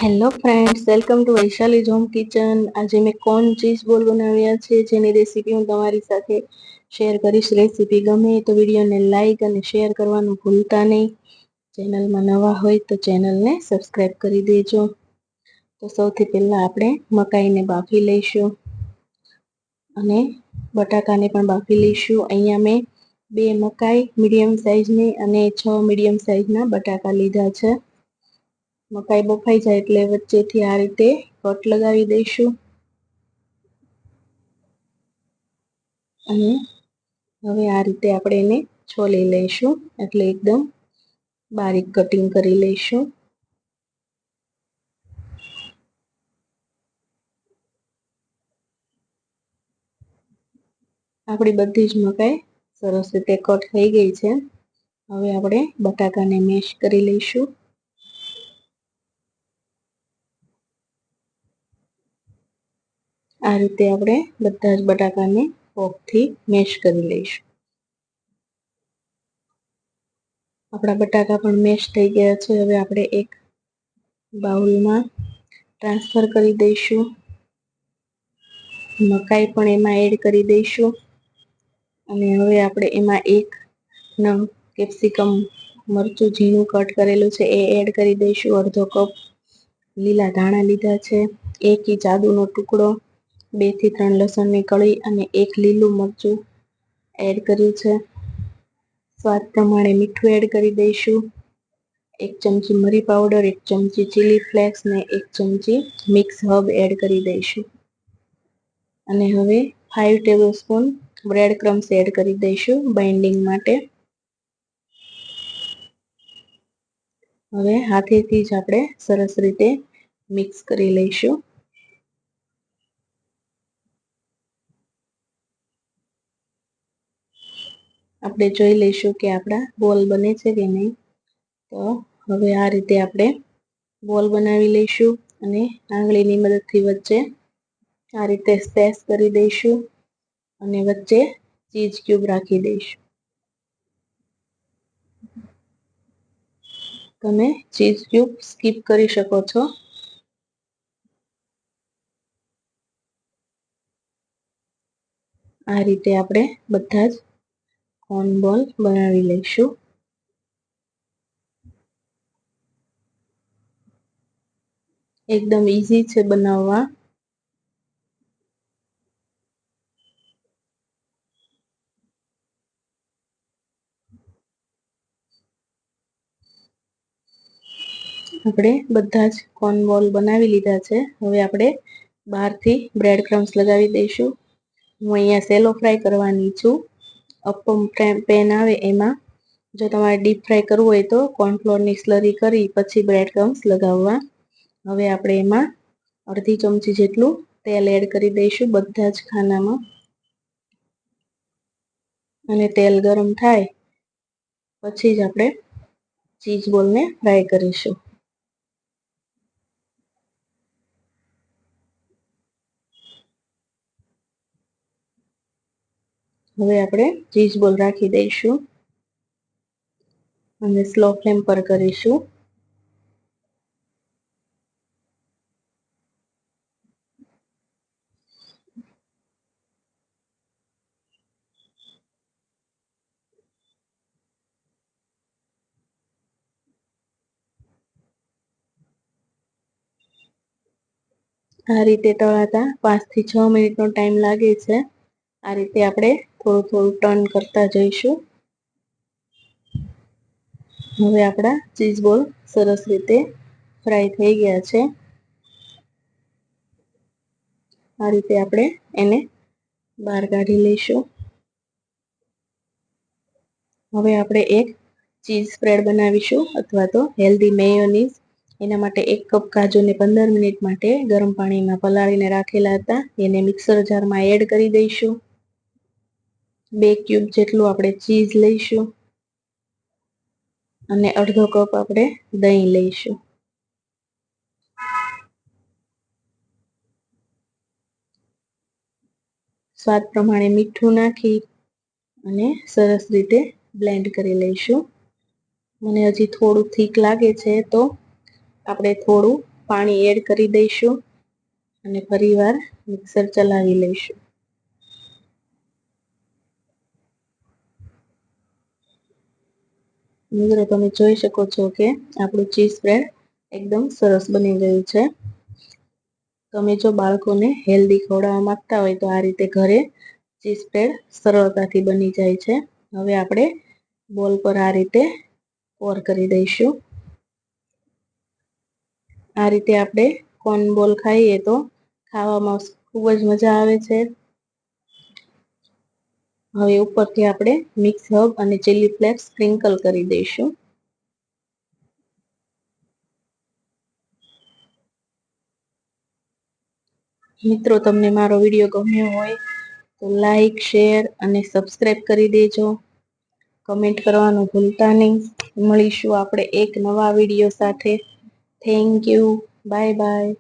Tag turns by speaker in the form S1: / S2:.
S1: Hello friends, welcome to Vaishali's home kitchen. આજે મેં corn cheese બોલ બનાવ્યા છે, જેની રેસીપી હું તમારી સાથે શેર કરીશ. રેસીપી ગમે તો વિડીયોને લાઈક અને શેર કરવાનું ભૂલતા નહીં. ચેનલમાં નવા હોય તો ચેનલને સબસ્ક્રાઈબ કરી દેજો. તો સૌથી પહેલાં આપણે મકાઈને બાફી લઈશું અને બટાકાને પણ બાફી લઈશું. અહીંયા મેં 2 મકાઈ મીડિયમ સાઇઝની અને 6 મીડિયમ સાઇઝના બટાકા લીધા છે. મકાઈ બફાઈ જાય એટલે વચ્ચેથી આ રીતે કટ લગાવી દઈશું અને હવે આ રીતે આપણે એને છોલી લઈશું, એટલે એકદમ બારીક કટિંગ કરી લઈશું. આપણી બધી જ મકાઈ સરસ રીતે કટ થઈ ગઈ છે. હવે આપણે બટાકાને મેશ કરી લઈશું. આ રીતે આપણે બધા જ બટાકાને ફોર્કથી મેશ કરી લઈશું. આપણા બટાકા પણ મેશ થઈ ગયા છે. હવે આપણે એક બાઉલમાં ટ્રાન્સફર કરી દઈશું. મકાઈ પણ એમાં એડ કરી દઈશું અને હવે આપણે એમાં 1 નંગ કેપ્સિકમ મરચું ઝીણું કટ કરેલું છે એ એડ કરી દઈશું. અડધો કપ લીલા ધાણા લીધા છે, 1 ઇંચ આદુનો ટુકડો, 2 થી 3 લસણની કળી અને 1 લીલું મરચું એડ કર્યું છે. સ્વાદ પ્રમાણે મીઠું એડ કરી દઈશું. 1 ચમચી મરી પાવડર, 1 ચમચી ચીલી ફ્લેક્સ ને 1 ચમચી મિક્સ હર્બ એડ કરી દઈશું અને હવે 5 ટેબલસ્પૂન બ્રેડ ક્રમ્સ એડ કરી દઈશું બાઇન્ડિંગ માટે. હવે હાથેથી જ આપણે સરસ રીતે મિક્સ કરી લઈશું. આપણે જોઈ લઈશું કે આપણા બોલ બને છે કે નહીં. તો હવે આ રીતે આપણે બોલ બનાવી લઈશું અને આંગળીની મદદથી વચ્ચે આ રીતે સ્પેસ કરી દઈશું અને વચ્ચે ચીઝ ક્યુબ રાખી દઈશું. તમે ચીઝ ક્યુબ સ્કીપ કરી શકો છો. આ રીતે આપણે બધા જ કોર્ન બોલ બનાવી લઈશું. એકદમ ઈઝી છે બનાવવા. આપણે બધા જ કોર્ન બોલ બનાવી લીધા છે. હવે આપણે બહારથી બ્રેડ ક્રમ્સ લગાવી દઈશું. હું અહીંયા સેલો ફ્રાય કરવાની છું. અપમ પેન આવે એમાં, જો તમારે ડીપ ફ્રાય કરવું હોય તો કોર્નફ્લોરની સ્લરી કરી પછી બ્રેડ ક્રમ્સ લગાવવા. હવે આપણે એમાં અડધી ચમચી જેટલું તેલ એડ કરી દઈશું બધા જ ખાનામાં અને તેલ ગરમ થાય પછી જ આપણે ચીઝ બોલને ફ્રાય કરીશું. હવે આપણે ચીઝ બોલ રાખી દઈશું અને સ્લો ફ્લેમ પર કરીશું. આ રીતે તળાતા 5 થી 6 મિનિટનો ટાઈમ લાગે છે. આ રીતે આપણે થોડું થોડું ટર્ન કરતા જઈશું. હવે આપણા ચીઝ બોલ સરસ રીતે ફ્રાય થઈ ગયા છે. આ રીતે આપણે એને બહાર કાઢી લઈશું. હવે આપણે એક ચીઝ સ્પ્રેડ બનાવીશું અથવા તો હેલ્ધી મેયોનીઝ. એના માટે 1 કપ કાજુને 15 મિનિટ માટે ગરમ પાણીમાં પલાળીને રાખેલા હતા. એને મિક્સર જારમાં એડ કરી દઈશું. 2 ક્યુબ જેટલું આપણે ચીઝ લઈશું અને અડધો કપ આપણે દહીં લઈશું. સ્વાદ પ્રમાણે મીઠું નાખી અને સરસ રીતે બ્લેન્ડ કરી લઈશું. મને હજી થોડું થીક લાગે છે તો આપણે થોડું પાણી એડ કરી દઈશું અને ફરીવાર મિક્સર ચલાવી લઈશું. મિત્રો તમે જોઈ શકો છો કે આપણું ચીઝ બ્રેડ એકદમ સરસ બની ગયું છે. તમે જો બાળકોને હેલ્ધી ખવડાવવા માંગતા હોય તો આ રીતે ઘરે ચીઝ બ્રેડ સરળતાથી બની જાય છે. હવે આપણે બોલ પર આ રીતે પોર કરી દઈશું. આ રીતે આપણે કોર્ન બોલ ખાઈએ તો ખાવામાં ખૂબ જ મજા આવે છે. હવે ઉપરથી આપણે મિક્સ હર્બ અને ચીલી ફ્લેક્સ સ્પ્રિંકલ કરી દઈશું. મિત્રો તમને મારો વિડીયો ગમ્યો હોય તો લાઈક, શેર અને સબસ્ક્રાઈબ કરી દેજો. કમેન્ટ કરવાનું ભૂલતા નહીં. મળીશું આપણે એક નવા વિડીયો સાથે. Thank you. Bye bye.